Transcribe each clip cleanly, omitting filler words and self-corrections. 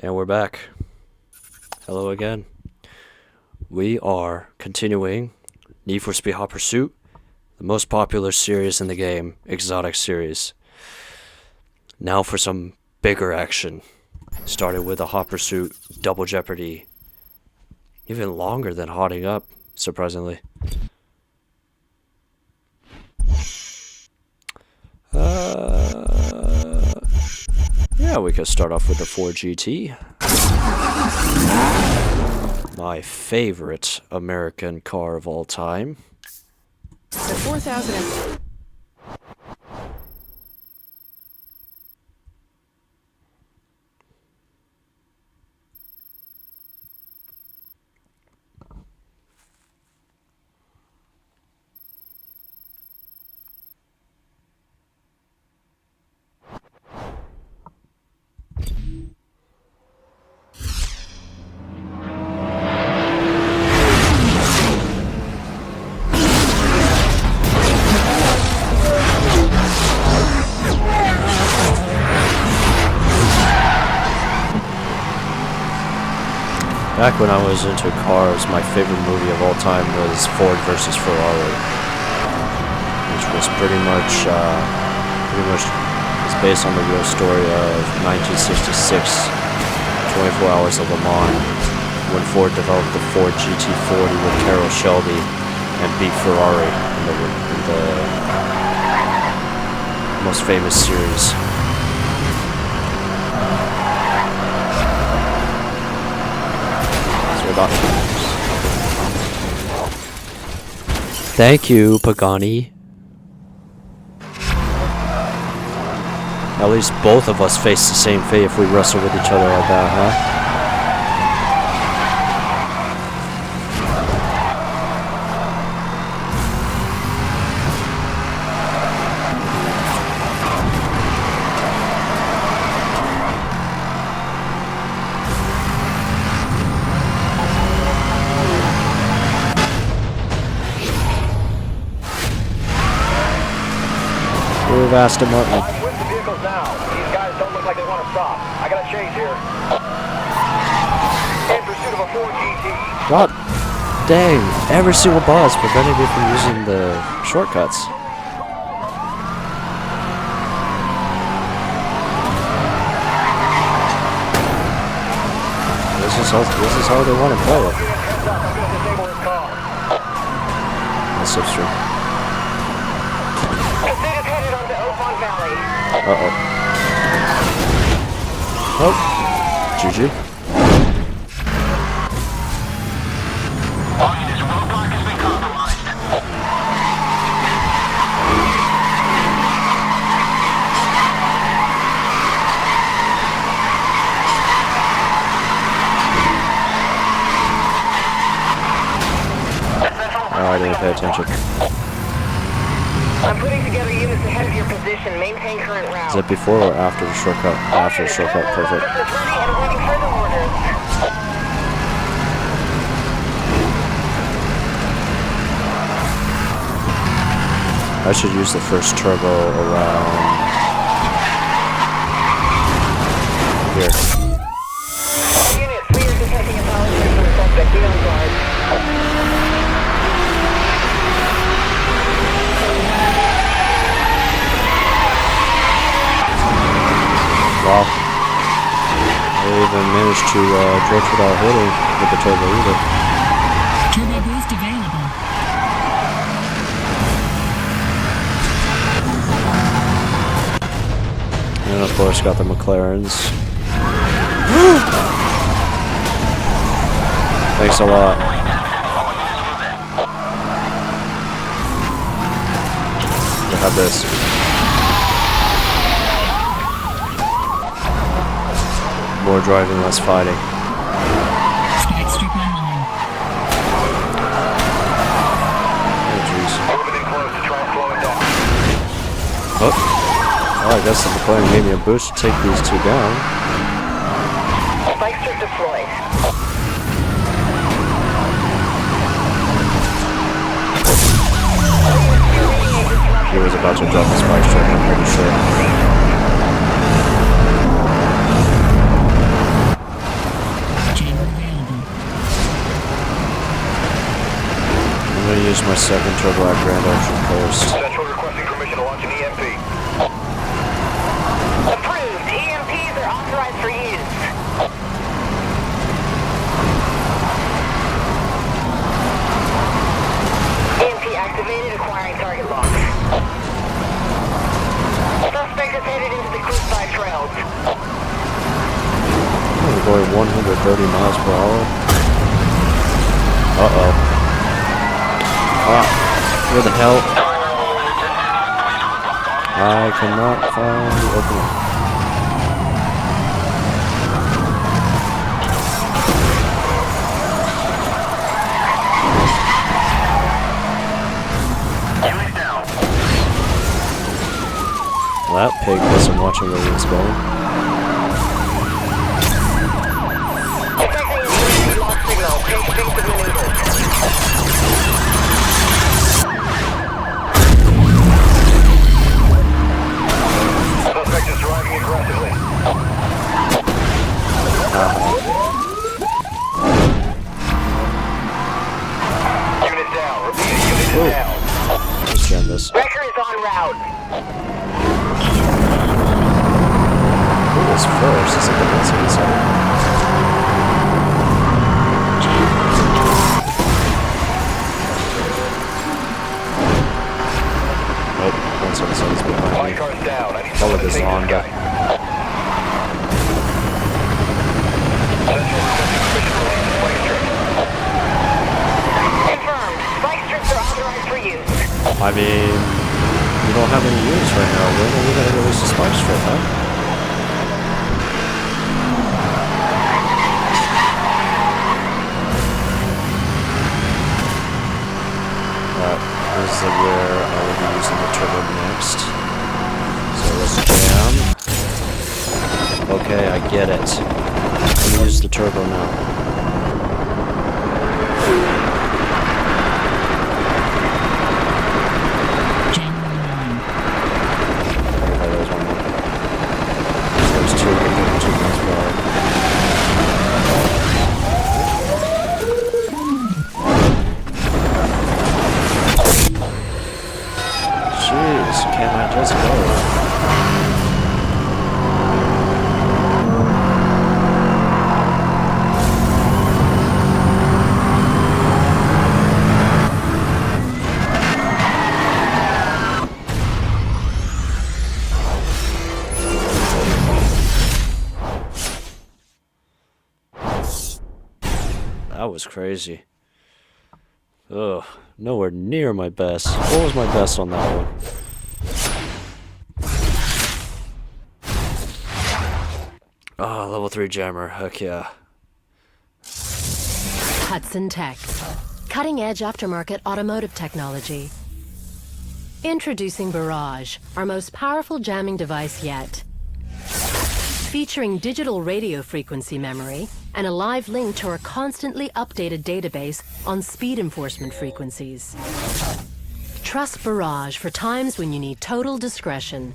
And we're back. Hello again. We are continuing Need for Speed Hot Pursuit, the most popular series in the game, exotic series. Now for some bigger action. Started with a Hot Pursuit Double Jeopardy. Even longer than Hotting Up, surprisingly. Yeah, we could start off with the Ford GT. My favorite American car of all time. The 4000. Back when I was into cars, my favorite movie of all time was Ford versus Ferrari, which was pretty much is based on the real story of 1966, 24 Hours of Le Mans, when Ford developed the Ford GT40 with Carroll Shelby and beat Ferrari in the most famous series. Thank you, Pagani. At least both of us face the same fate if we wrestle with each other like that, huh? Aston Martin. With the vehicles now. These guys don't look like they want to stop. I got a chase here. In pursuit of a Ford GT. God dang, every single boss prevented me from using the shortcuts. This is how they want to play it. That's so true. Uh-oh. Oh. GG. This roadblock has been compromised. Oh, I didn't pay attention. I'm putting together units ahead of your position. Maintain current route. Is it before or after the shortcut? After the shortcut, perfect. Ready and awaiting further orders. I should use the first turbo around here. Units, we are detecting a power surge from the suspect. Be on guard. Wow. I even managed to drift without hitting with the turbo either. Turbo boost available. And of course got the McLarens. Thanks a lot. We'll have this. More driving, less fighting. Spike strip online. Oh, jeez. Moving in close to try and slow it down. Oh. Well, I guess the McLaren gave me a boost to take these two down. Spike strip deployed. He was about to drop the spike strip, I'm pretty sure. use my second turbo at Grand Ocean Coast. Central requesting permission to launch an EMP. Approved. EMPs are authorized for use. EMP activated, acquiring target lock. Suspect is headed into the cruise by trails. I'm going 130 miles per hour. Uh-oh. Ah, where the hell? I cannot find the opening. Unit down. Well, that pig wasn't watching where he was going. Detecting emergency lock signal. Take evasive maneuvers. Suspect is driving aggressively. Unit down. Repeat, unit is down. Let's jam this. Wrecker is en route. Who was first? Is it the ones inside? Nope, 177 is behind My me. car's down. I need Follow someone to this take Honda. guy. Central requesting permission to release the spike strip. Confirmed. Spike strips are authorized for use. I mean, we don't have any units right now. When are we going to release the spike strip, huh? This is where I will be using the turbo next. So let's jam. Okay, I get it. I'm gonna use the turbo now. January 9. Okay, there's one more. There's two miles per hour. Jeez, can't I just go? That was crazy. Ugh, nowhere near my best. What was my best on that one? Ah, level 3 jammer, heck yeah. Hudson Tech, cutting-edge aftermarket automotive technology. Introducing Barrage, our most powerful jamming device yet. Featuring digital radio frequency memory and a live link to our constantly updated database on speed enforcement frequencies. Trust Barrage for times when you need total discretion.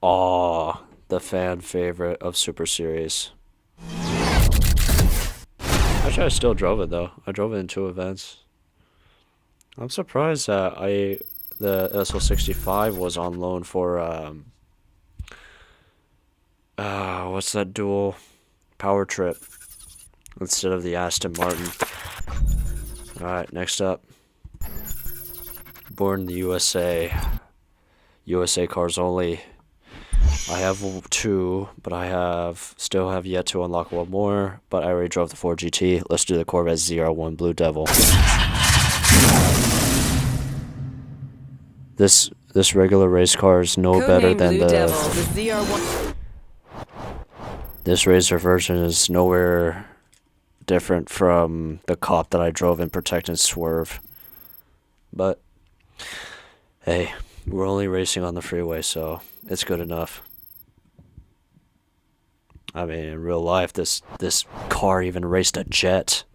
Aw, the fan favorite of Super Series. Actually, I still drove it though. I drove it in 2 events. I'm surprised that the SL65 was on loan for what's that dual power trip instead of the Aston Martin. Alright, next up. Born in the USA. USA cars only. I have 2, but I still have yet to unlock 1 more, but I already drove the Ford GT. Let's do the Corvette ZR1 Blue Devil. This regular race car is no better than the ZR1. This racer version is nowhere different from the cop that I drove in Protect and Swerve. But hey, we're only racing on the freeway, so it's good enough. I mean, in real life, this car even raced a jet.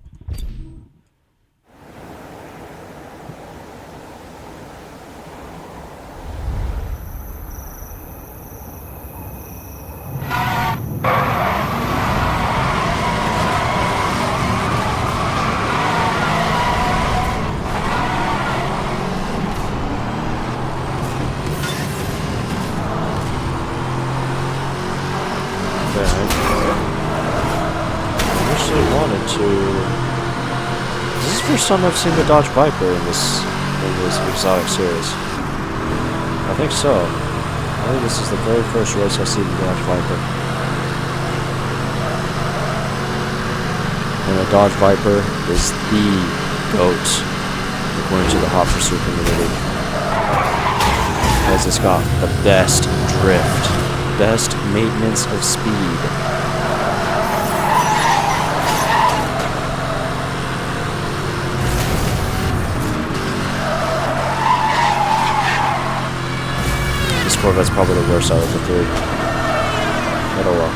actually wanted to. This is the first time I've seen the Dodge Viper in this exotic series. I think so. I think this is the very first race I've seen the Dodge Viper. And the Dodge Viper is the GOAT according to the Hot Pursuit community. Because it's got the best drift, best maintenance of speed. This Corvette's probably the worst out of the three. But oh well.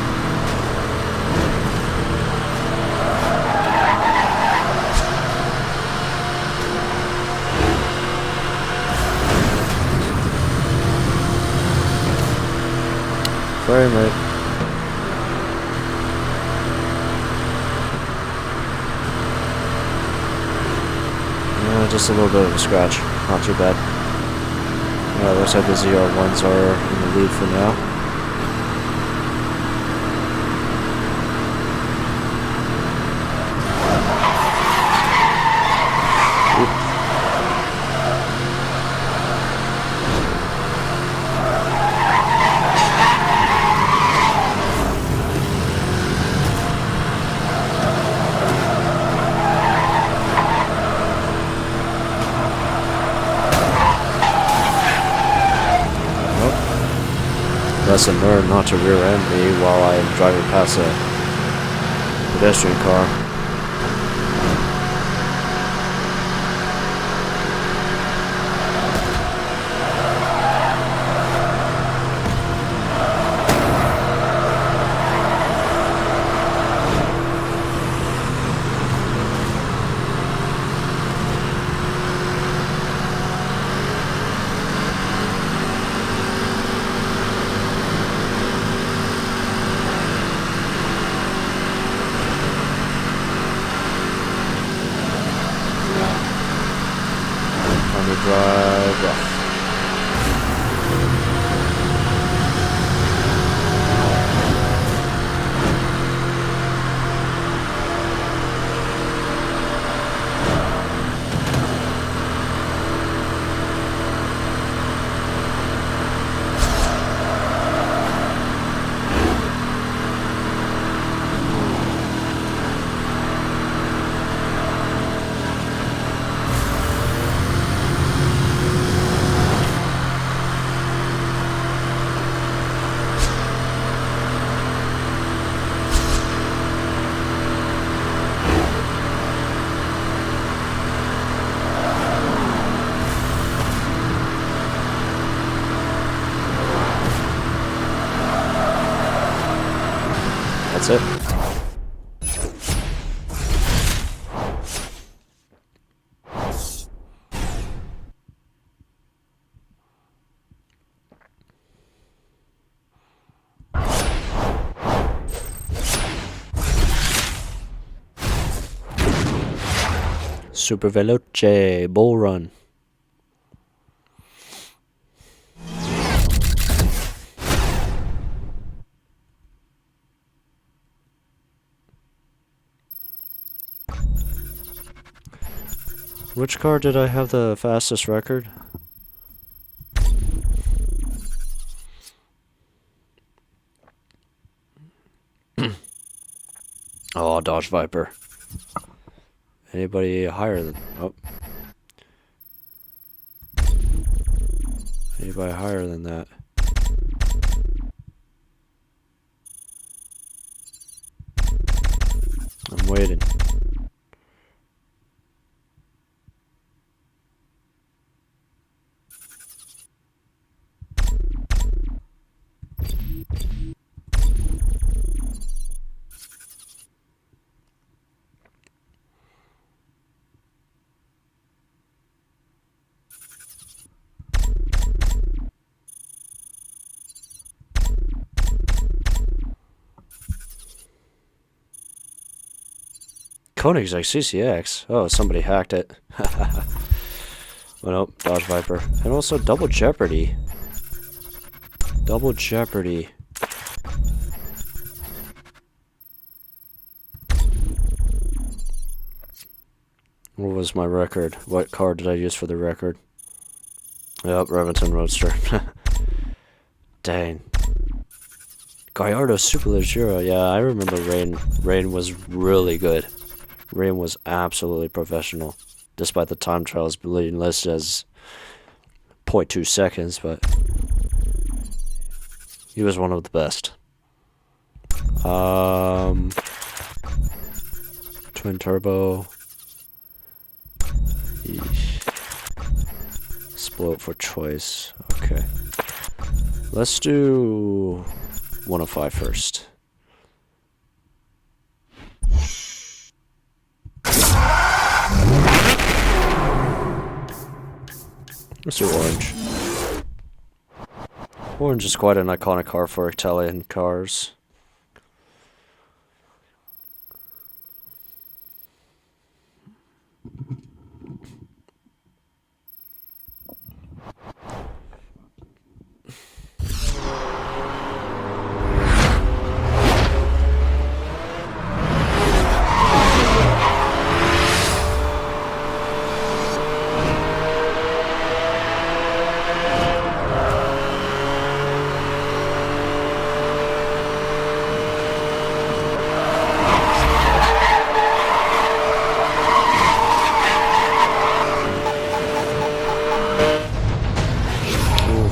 Frame rate. Yeah, just a little bit of a scratch. Not too bad. Yeah, looks like the ZR1s are in the lead for now. Lesson learned not to rear end me while I am driving past a pedestrian car. Drive left. That's it. Super Veloce Bull Run. Which car did I have the fastest record? Oh, Dodge Viper. Anybody higher than... Oh. Anybody higher than that? I'm waiting. Koenigsegg CCX. Oh, somebody hacked it. Well, nope, Dodge Viper. And also Double Jeopardy. Double Jeopardy. What was my record? What car did I use for the record? Yep, Remington Roadster. Dang. Gallardo Superleggera. Yeah, I remember Rain. Rain was really good. Rain was absolutely professional, despite the time trials being listed as 0.2 seconds, but he was one of the best. Twin turbo. Eesh. Explode for choice. Okay. Let's do 105 first. Let's do orange. Orange is quite an iconic car for Italian cars.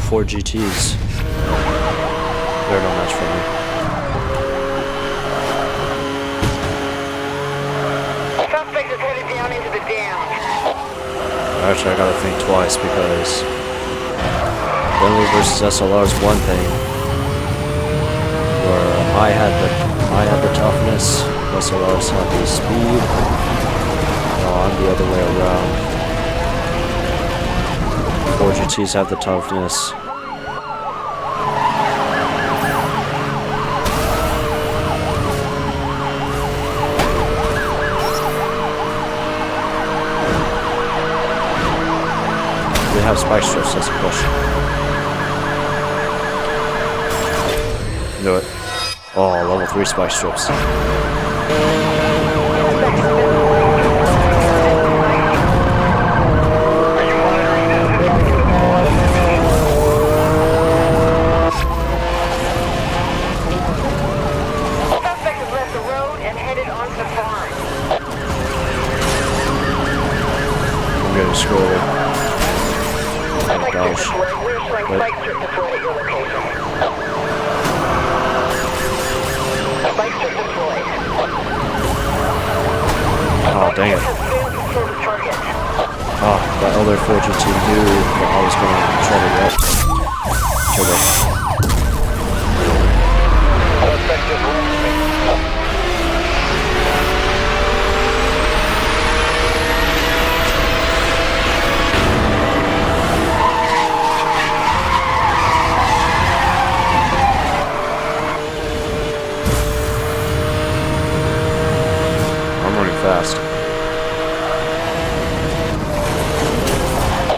Four GTs. They're no match for me. Suspect is headed down into the dam. Actually, I gotta think twice because Bentley versus SLR is one thing, where I had the toughness, SLRs had the speed. No, I'm the other way around. 4 GTs have the toughness. We have spike strips, that's a question. Do it. Oh, level 3 spike strips. Scroll. Oh gosh. Oh dang it. Oh, that other 4G2 knew that I was gonna try to get. Turbo. Fast.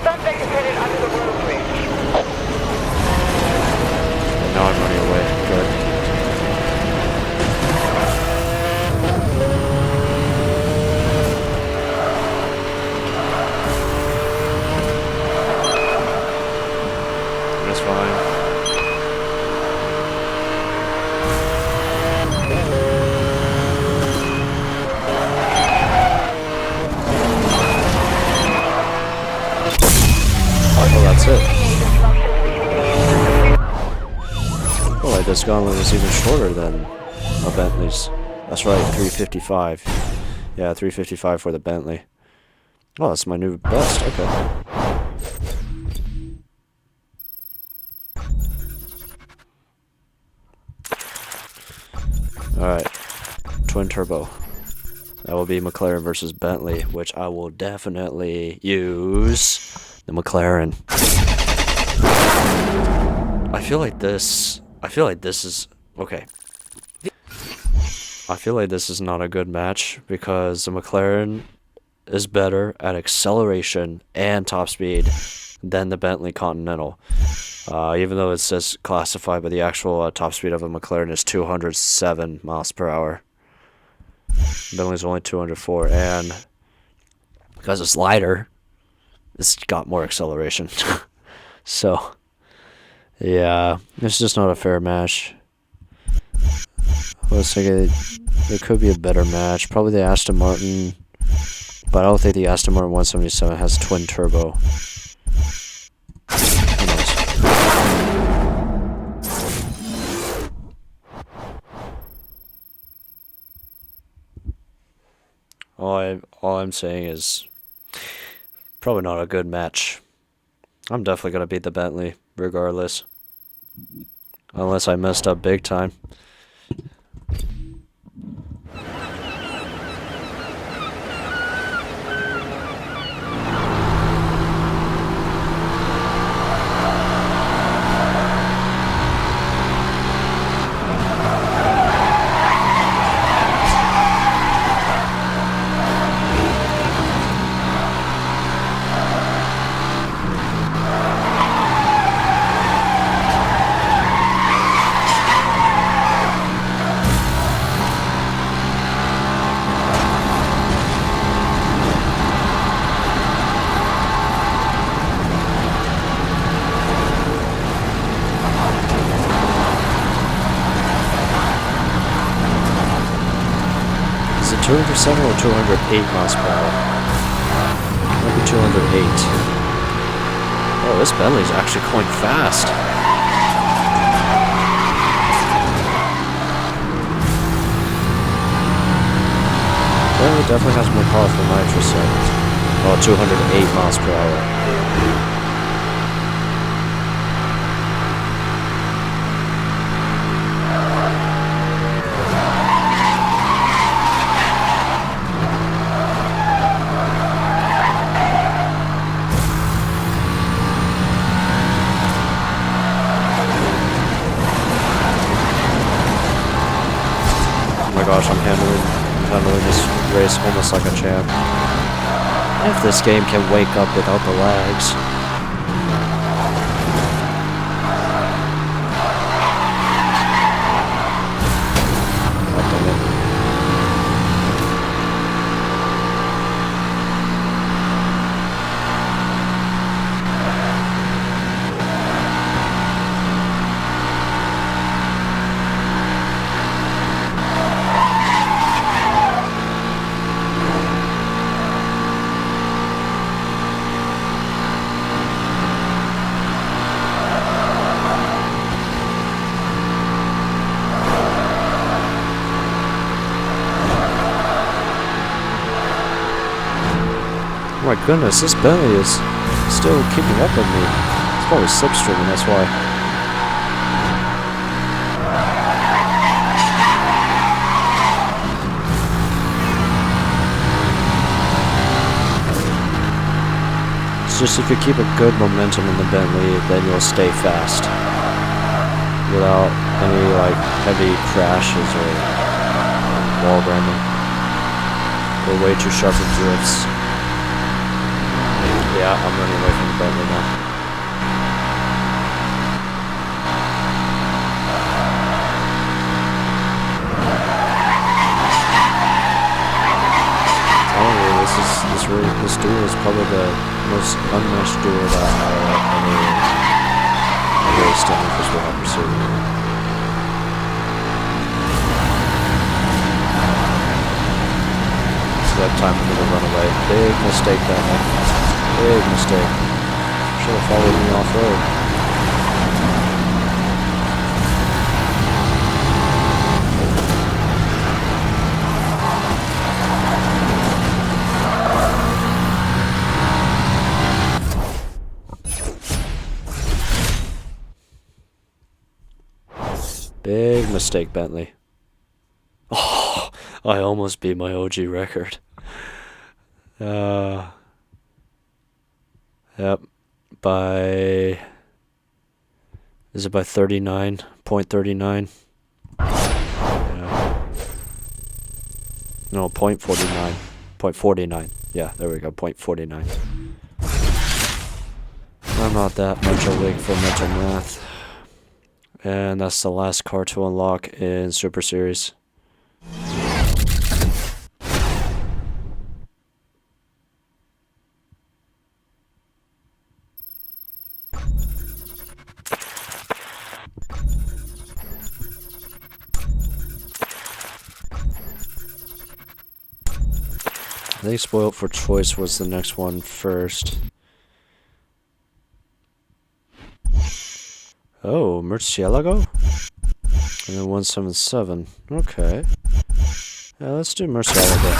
Suspect is headed under the road bridge. And now I'm running away. Good. That's fine. Oh, that's it. Oh, this gauntlet was even shorter than a Bentley's. That's right, 355. Yeah, 355 for the Bentley. Oh, that's my new best. Okay. Alright. Twin turbo. That will be McLaren versus Bentley, which I will definitely use the McLaren. I feel like this is okay. I feel like this is not a good match because the McLaren is better at acceleration and top speed than the Bentley Continental. Even though it says classified, but the actual top speed of a McLaren is 207 miles per hour. Bentley's only 204, and because it's lighter, it's got more acceleration. So, yeah, it's just not a fair match. I was thinking there could be a better match. Probably the Aston Martin, but I don't think the Aston Martin 177 has twin turbo. Who knows? All I'm saying is probably not a good match. I'm definitely gonna beat the Bentley regardless, unless I messed up big time. Is it 207 or 208 miles per hour? Maybe 208. Oh, this Bentley's actually going fast. Bentley definitely has more powerful nitrous cells. Oh, 208 miles per hour. Gosh, I'm handling this race almost like a champ. If this game can wake up without the lags. God damn it. Oh my goodness, this Bentley is still keeping up with me. It's probably slipstreaming, that's why. It's just if you keep a good momentum in the Bentley, then you'll stay fast. Without any like heavy crashes or wall ramming. Or way too sharp of drifts. Yeah, I'm running away from the Bentley now. This duel is probably the most unmatched duel that I've ever raced in for Speed Hop Pursuit. So that time for me to run away. Big mistake that night. Big mistake. Should have followed me off-road. Big mistake, Bentley. Oh, I almost beat my OG record. Yep. Is it by 39.39? Yeah. No, 0.49. 0.49. Yeah, there we go, 0.49. I'm not that much awake for mental math. And that's the last car to unlock in Super Series. I think Spoiled for Choice was the next one first. Oh, Murcielago? And then 177. Okay. Yeah, let's do Murcielago.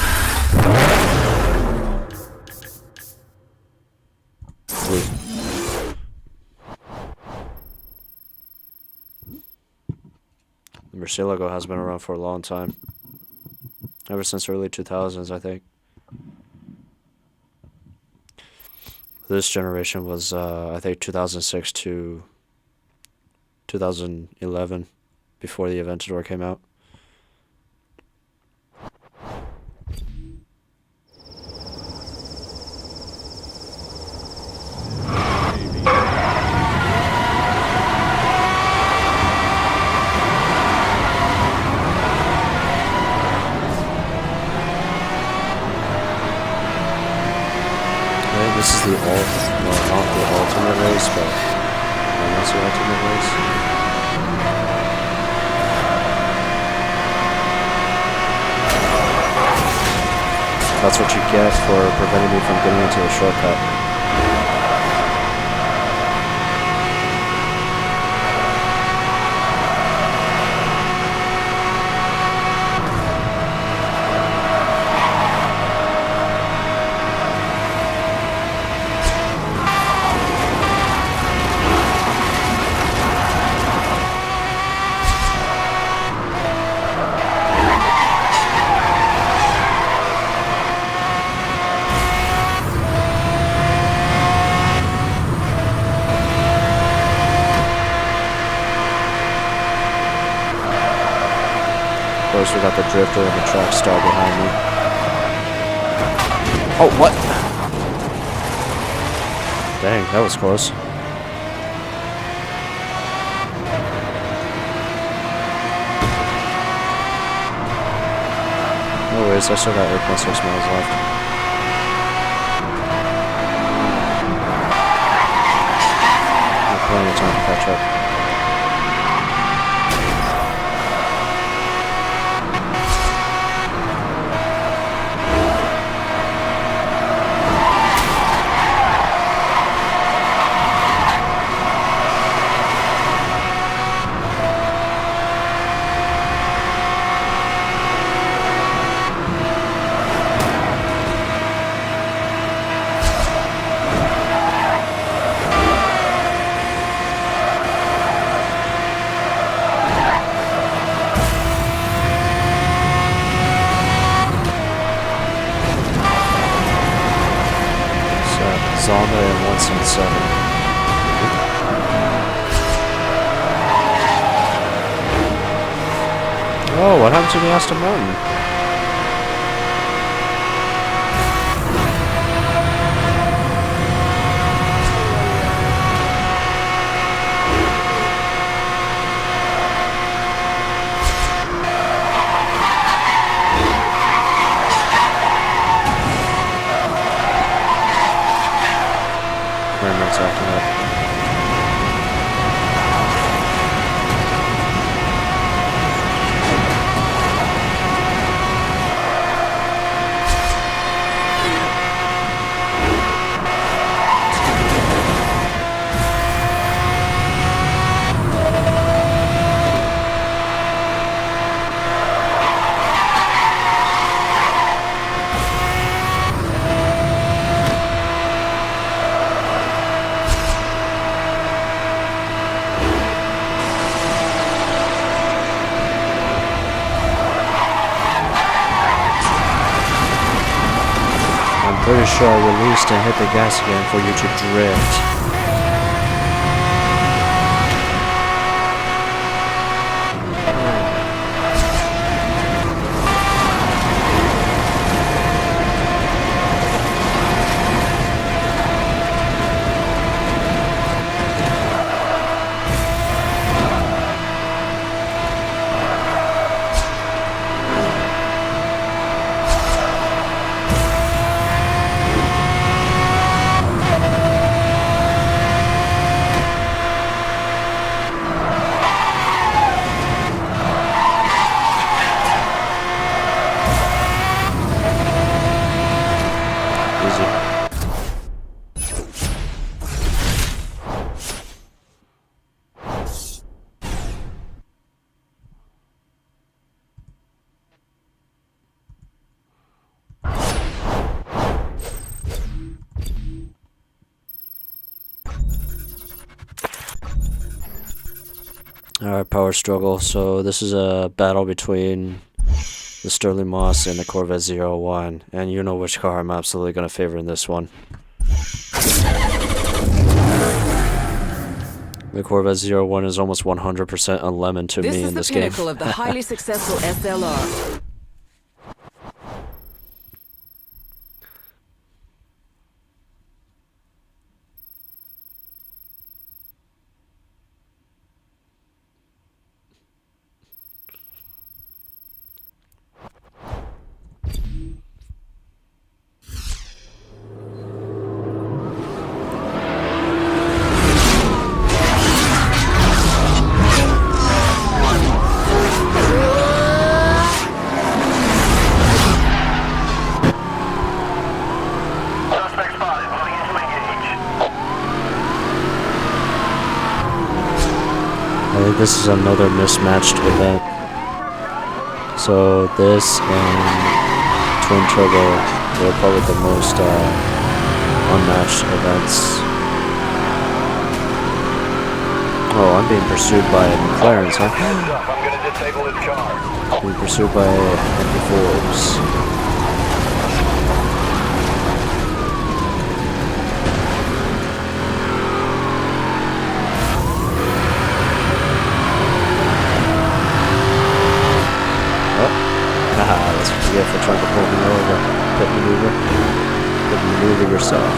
The Murcielago has been around for a long time. Ever since early 2000s, I think. This generation was, I think, 2006 to 2011, before the Aventador came out. This is the well, not the ultimate race, but almost the ultimate race. That's what you get for preventing me from getting into the shortcut. Of course, we got the drifter and the track star behind me. Oh, what? Dang, that was close. No worries, I still got 8.6 miles left. I have plenty of time to catch up. Zonda and 177. Oh, what happened to the Aston Martin? After that. Pretty sure I released and hit the gas again for you to drift. Alright, power struggle. So this is a battle between the Sterling Moss and the Corvette 01. And you know which car I'm absolutely going to favor in this one. The Corvette 01 is almost 100% a lemon to me in this game. This is the pinnacle of the highly successful SLR. Suspect spotted. Moving into engage. I think this is another mismatched event. So this and Twin Turbo were probably the most unmatched events. Oh, I'm being pursued by McLarens, huh? Heads up. I'm gonna disable his car. Being pursued by MP4s. Haha, that's what you get for trying to pull me over. Pit maneuver. Pit maneuver yourself.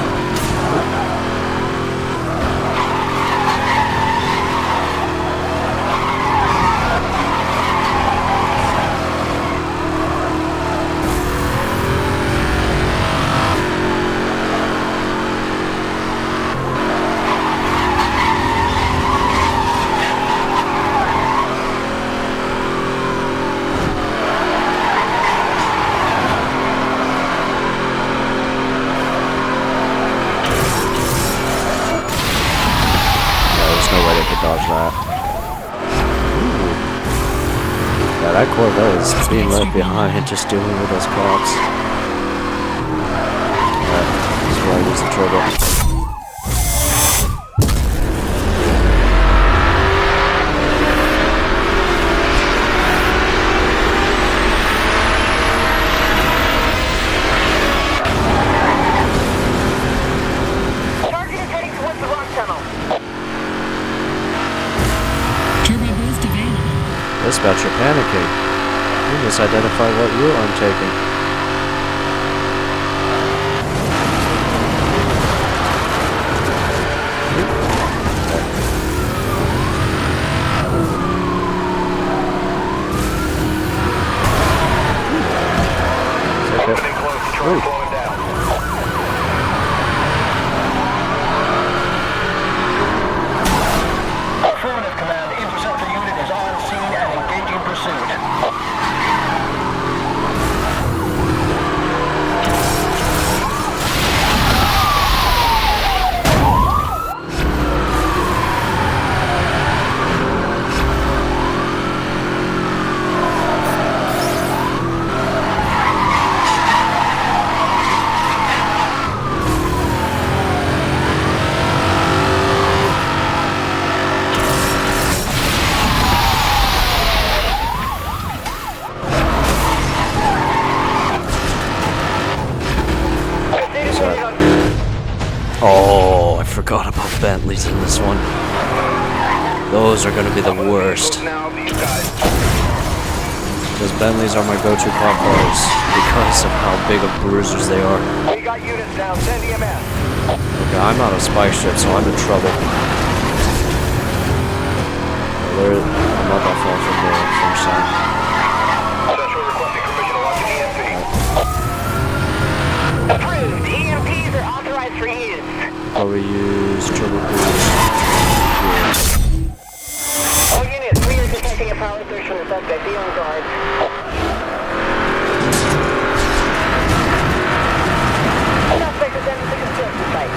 There's no way they could dodge that. Ooh. Yeah, that Corvette is being left behind, just dealing with those cops. Alright, this is where I use the turbo. Target is heading towards the rock tunnel. Turbo boost available. Dispatcher panicking. You misidentified what route I'm taking. Opening close. Try to slow him down. Affirmative command. Interceptor unit is on scene and engaging pursuit. Oh, I forgot about Bentleys in this one. Those are gonna be the worst. Now these guys. Because Bentleys are my go-to cop cars because of how big of bruisers they are. We got units down. Send EMS. Okay, I'm out of spike strip, so I'm in trouble. I'm not that far from the finish line. Central requesting permission to launch an EMP. Approved. EMPs are authorized for use. Probably use turbo boost. All units, we are detecting a power surge from the suspect. Be on guard. Suspect is entered the construction site.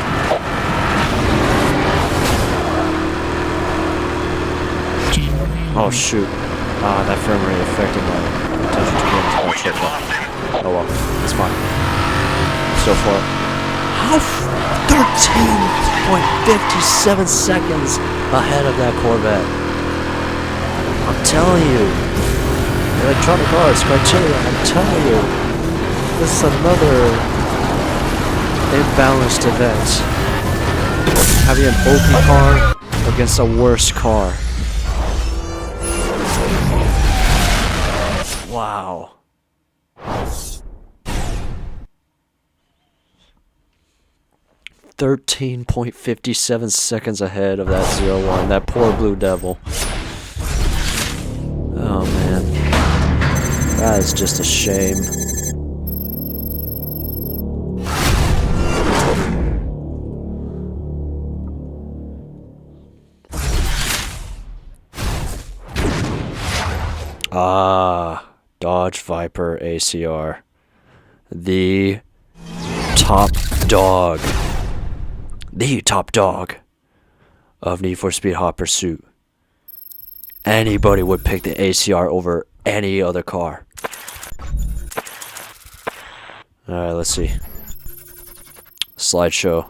Oh shoot. That frame rate affected my intention to get into that ship. Oh well, it's fine. So far. How 13.57 seconds ahead of that Corvette. I'm telling you. Electronic Arts, Criteria, I'm telling you. This is another imbalanced event. Having an OP car against a worse car. Wow. .57 seconds ahead of that 0-1. That poor Blue Devil. Oh man. That is just a shame. Ah, Dodge Viper ACR. The top dog. The top dog of Need for Speed Hot Pursuit. Anybody would pick the ACR over any other car. Alright, let's see. Slideshow.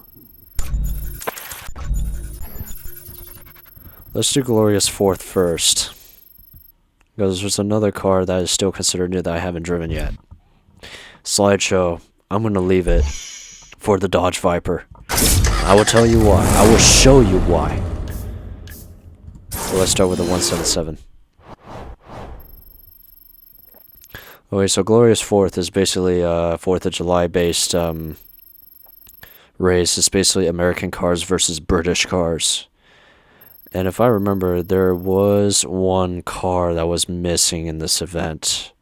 Let's do Glorious 4th first. Because there's another car that is still considered new that I haven't driven yet. Slideshow. I'm going to leave it for the Dodge Viper. I will tell you why. I will show you why. So let's start with the 177. Okay, so Glorious 4th is basically a 4th of July based race. It's basically American cars versus British cars. And if I remember, there was one car that was missing in this event.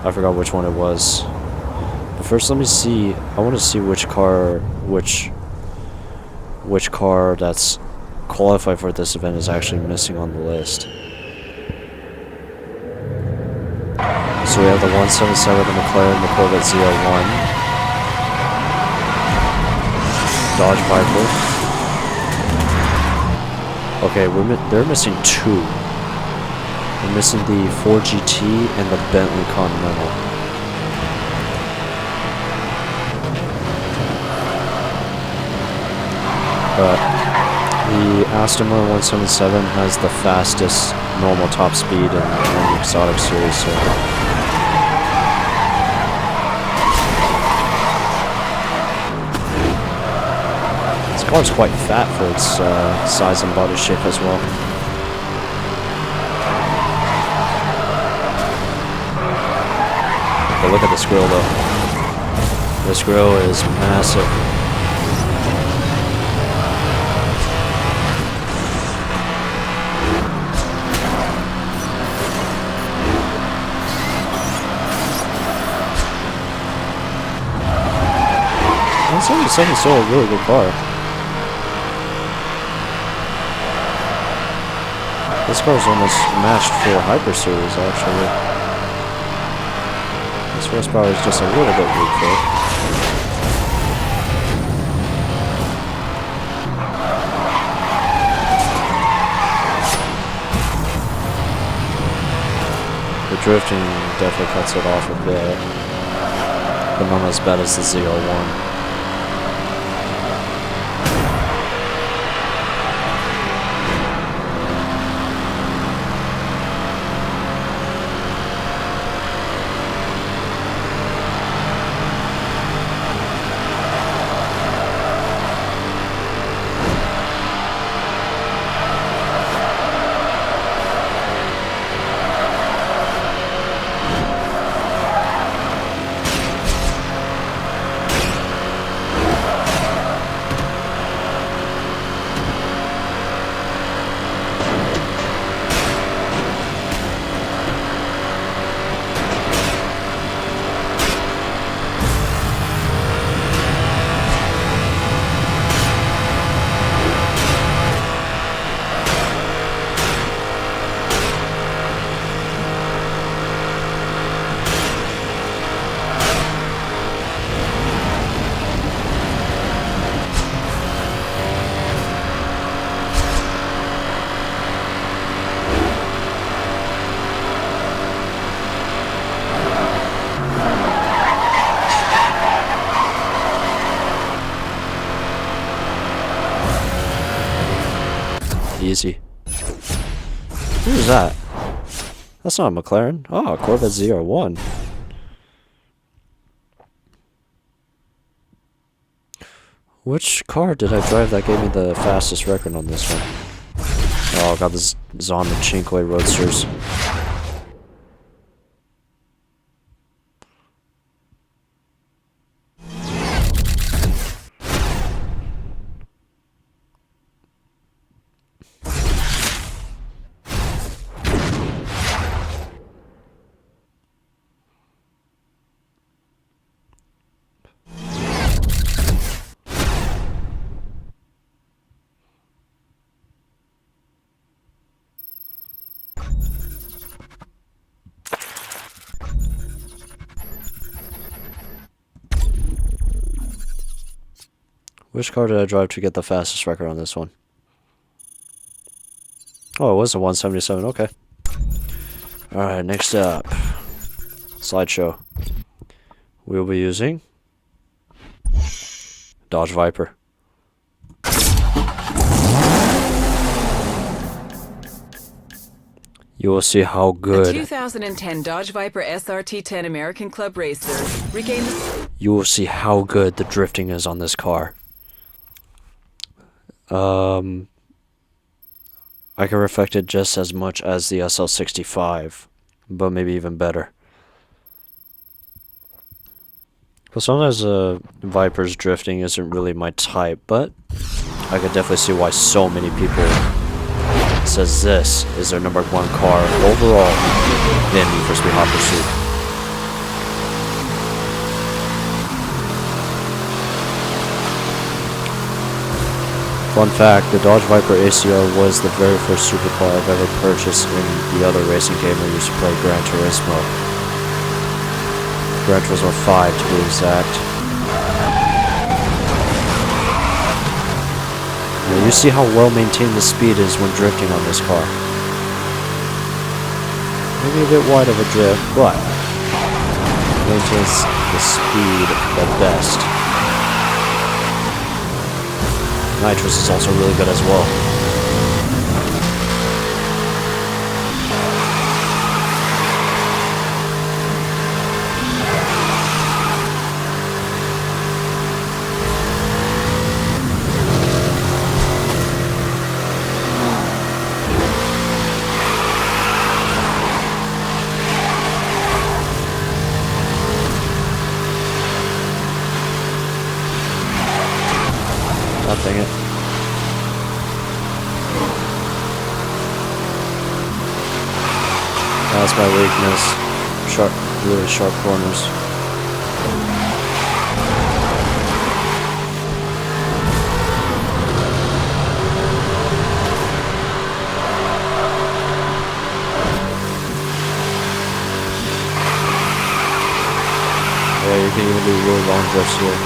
I forgot which one it was. But first, let me see. I want to see which car that's qualified for this event is actually missing on the list. So we have the 177, the McLaren, the Corvette Z01. Dodge Viper. Okay, they're missing two. They're missing the Ford GT and the Bentley Continental. But the Aston Martin 177 has the fastest normal top speed in the exotic series. So. The car's quite fat for its size and body shape as well. But look at this grille though. This grille is massive. And 77 is still a really good car. This car's almost matched for Hyper Series, actually. This horsepower is just a little bit weak for it. The drifting definitely cuts it off a bit, but not as bad as the Z01. easy. Who's that? That's not a McLaren. Oh, Corvette ZR1. Which car did I drive that gave me the fastest record on this one? Oh god, this is on the Cinque Roadsters. Which car did I drive to get the fastest record on this one? Oh, it was a 177. Okay. Alright, next up. Slideshow. We'll be using Dodge Viper. You will see how The good. 2010 Dodge Viper SRT10 American Club Racer regained. You will see how good the drifting is on this car. I can reflect it just as much as the SL65, but maybe even better. Well, sometimes Viper's drifting isn't really my type, but I could definitely see why so many people says this is their #1 car overall in Need for Speed Hot Pursuit. Fun fact, the Dodge Viper ACR was the very first supercar I've ever purchased in the other racing game I used to play, Gran Turismo. Gran Turismo 5 to be exact. Now you see how well maintained the speed is when drifting on this car. Maybe a bit wide of a drift, but maintains the speed the best. Nitrous is also really good as well. God dang it. That's my weakness. Sharp, really sharp corners. Yeah, you can even do really long drifts here.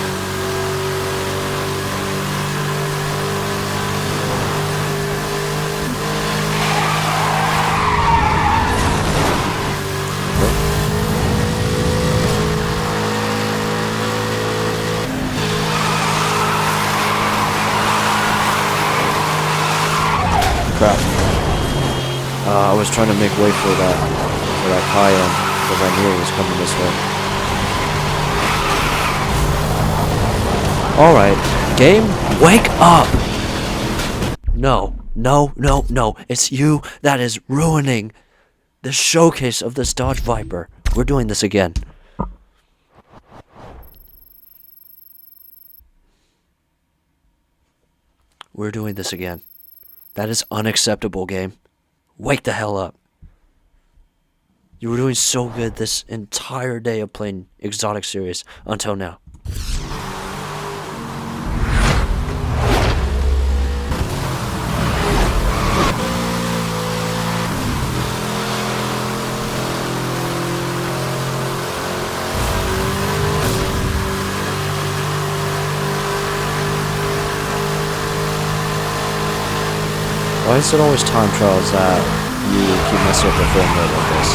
Crap. I was trying to make way for that Cayenne because I knew it was coming this way. Alright, game, wake up! No, no, no, no. It's you that is ruining the showcase of this Dodge Viper. We're doing this again. We're doing this again. That is unacceptable, game. Wake the hell up. You were doing so good this entire day of playing Exotic Series until now. Why is it always time trials that you keep messing up the frame rate like this?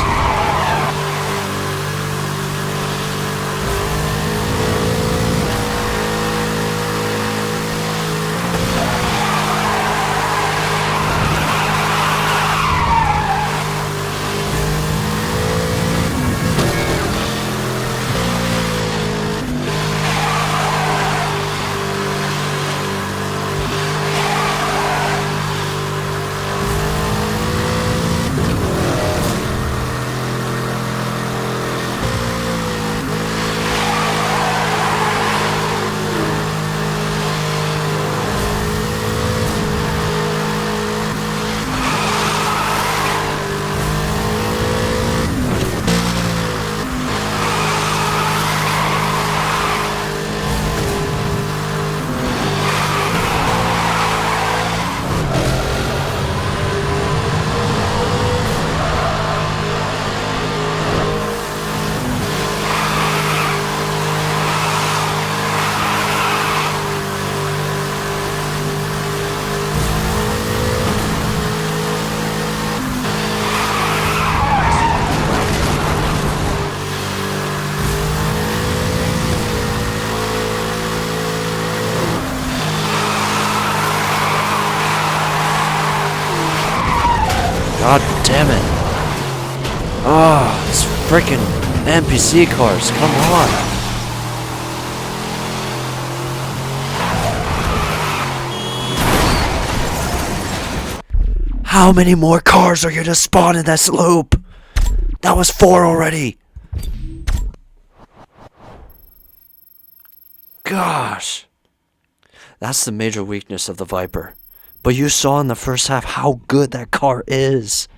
Ah, it's freaking NPC cars. Come on. How many more cars are gonna spawn in this loop? That was 4 already. Gosh. That's the major weakness of the Viper. But you saw in the first half how good that car is.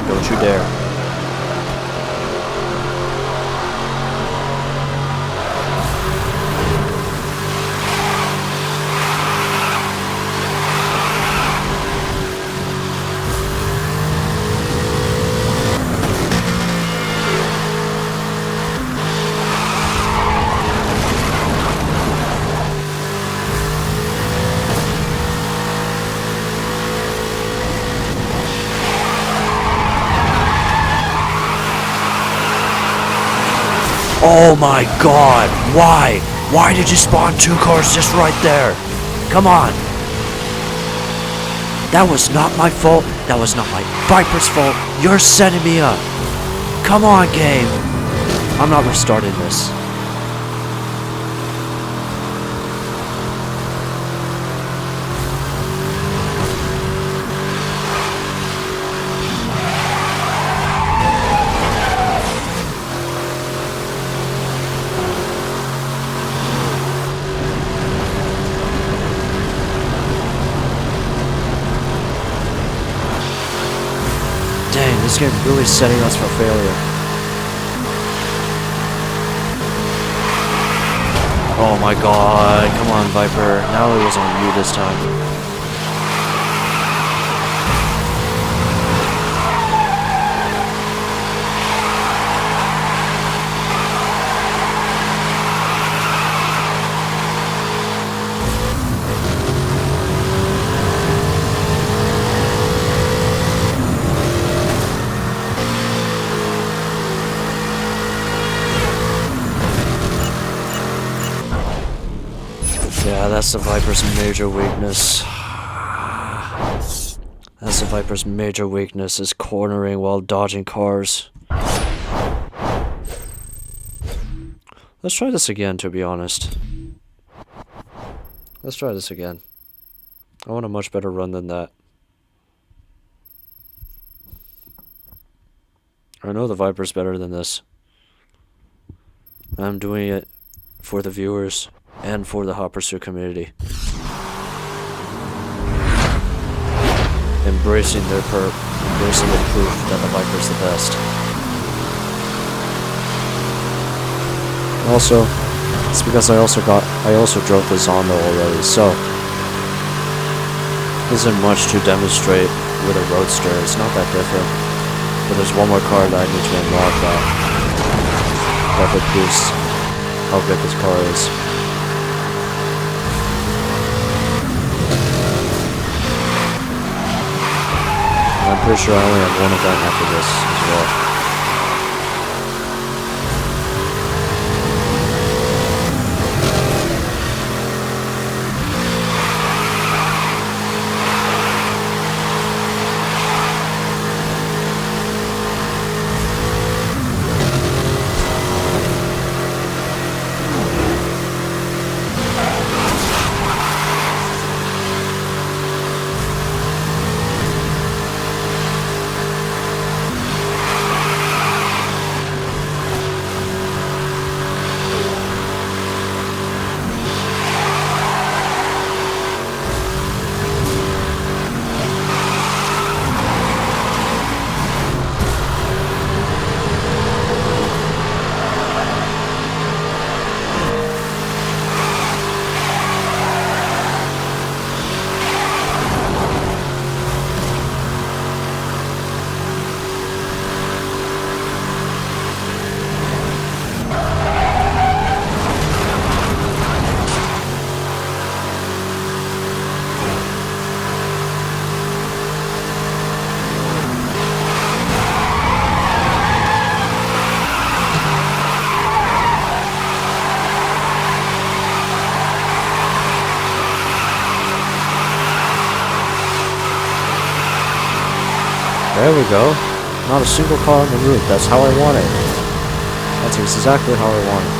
Don't you dare. Oh my god, why? Why did you spawn 2 cars just right there? Come on. That was not my fault. That was not my Viper's fault. You're setting me up. Come on, game. I'm not restarting this. Dang, this game really setting us for failure. Oh my god, come on Viper, now it was on you this time. Yeah, that's the Viper's major weakness. That's the Viper's major weakness, is cornering while dodging cars. Let's try this again, to be honest. Let's try this again. I want a much better run than that. I know the Viper's better than this. I'm doing it for the viewers and for the Hot Pursuit community. Embracing their embracing the proof that the Viper's the best. Also, it's because I also drove the Zondo already, so isn't much to demonstrate with a Roadster. It's not that different. But there's one more car that I need to unlock that would boost how good this car is. I'm pretty sure I only have one event after this as well. There we go. Not a single car on the roof. That's how I want it. That's exactly how I want it.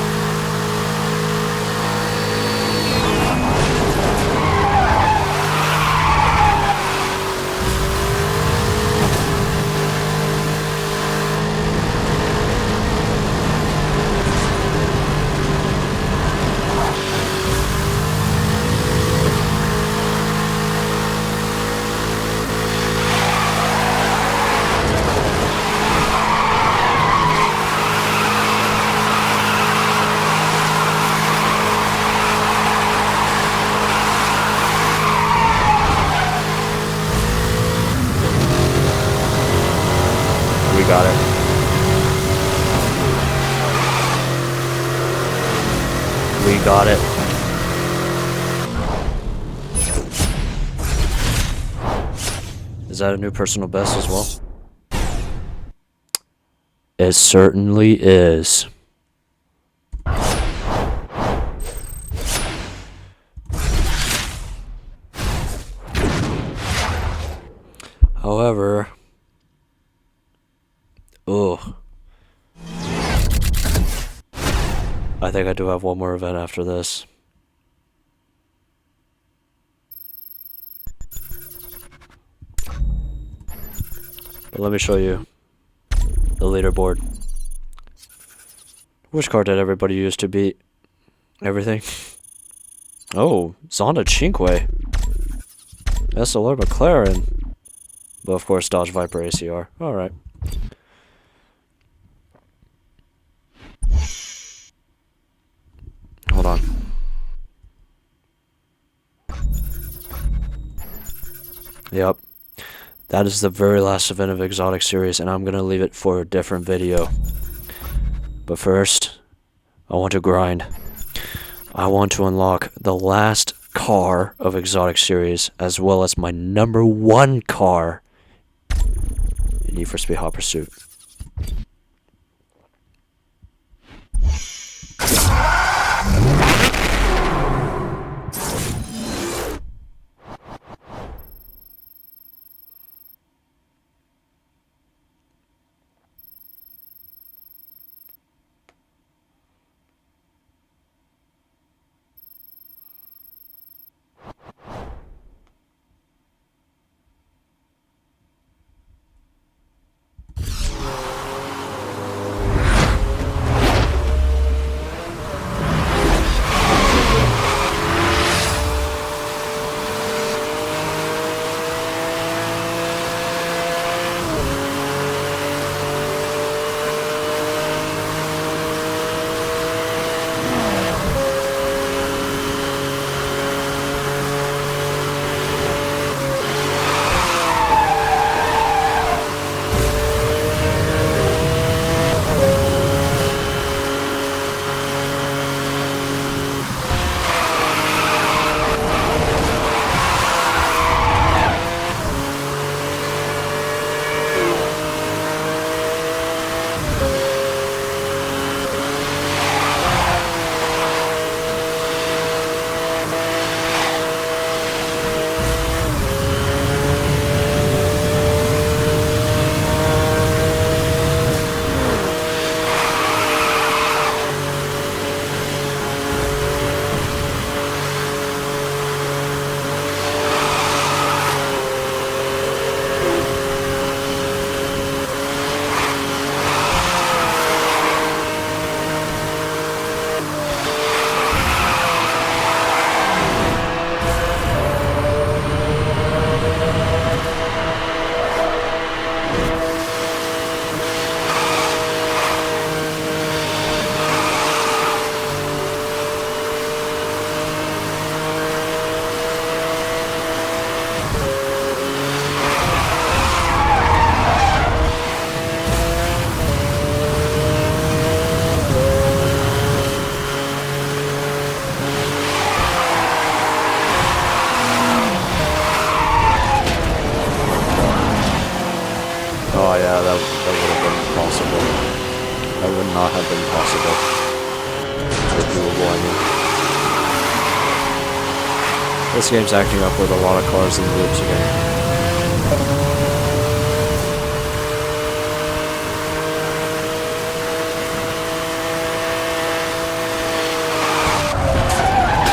We got it. We got it. Is that a new personal best as well? It certainly is. However, ugh. I think I do have one more event after this. But let me show you the leaderboard. Which car did everybody use to beat everything? Oh, Zonda Cinque. SLR McLaren. But of course, Dodge Viper ACR. Alright. Hold on. Yep. That is the very last event of Exotic Series, and I'm going to leave it for a different video. But first, I want to grind. I want to unlock the last car of Exotic Series, as well as my #1 car in Need for Speed Hot Pursuit. Oh yeah, that would have been possible. That would not have been possible. Or doable, I mean. This game's acting up with a lot of cars in the loops again.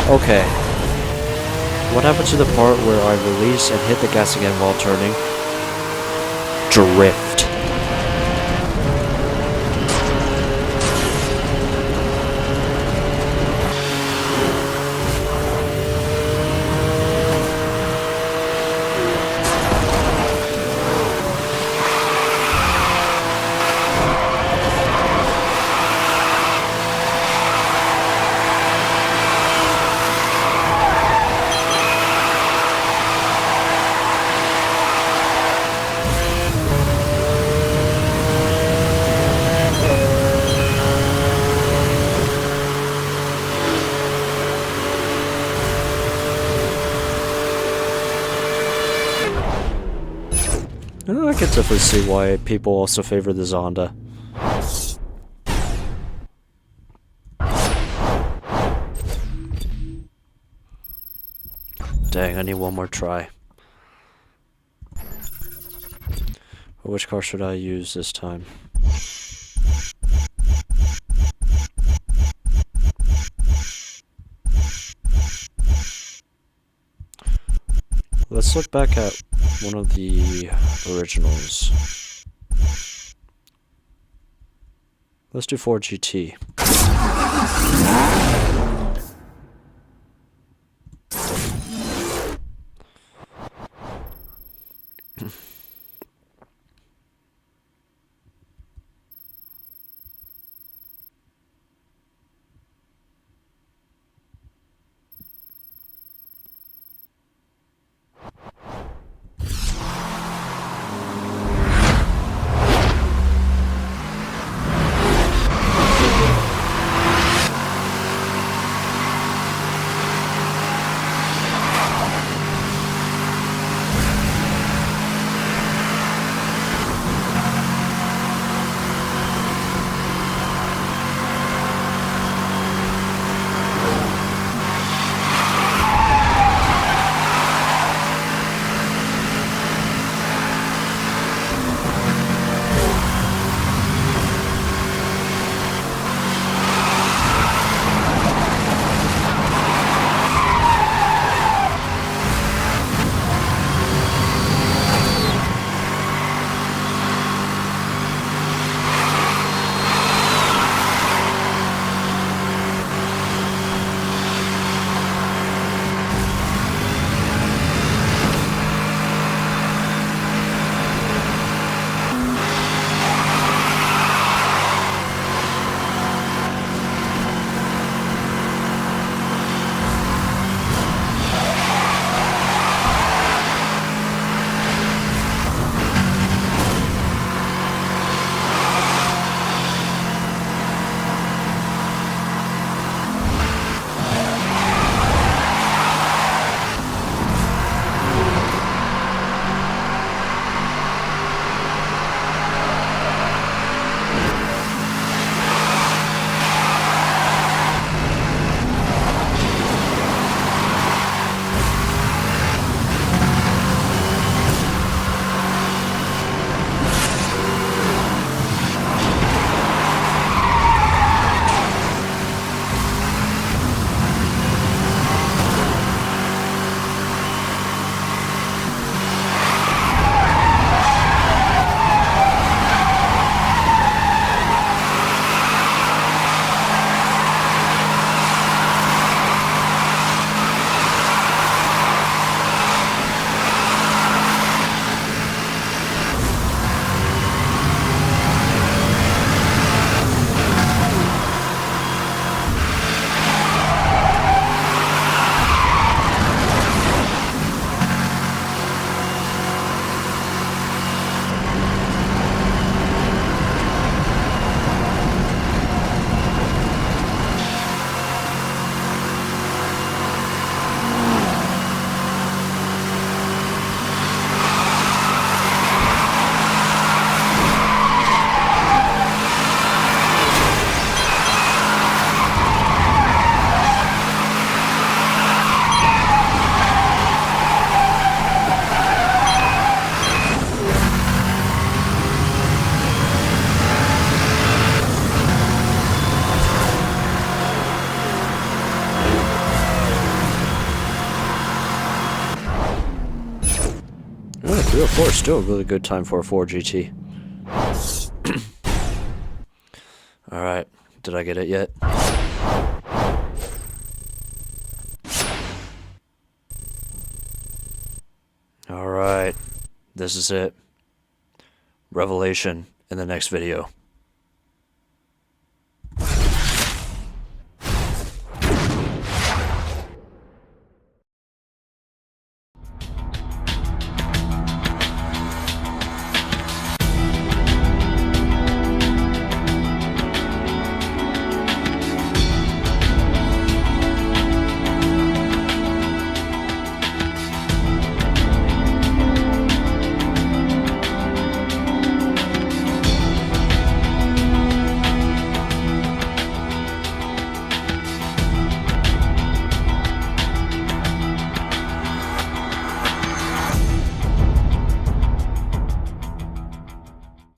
Okay. What happened to the part where I release and hit the gas again while turning? Drift. I can definitely see why people also favor the Zonda. Dang, I need one more try. Which car should I use this time? Let's look back at one of the originals. Let's do 4GT. 304 is still a really good time for a 4 GT. Alright, did I get it yet? Alright, this is it. Revelation in the next video.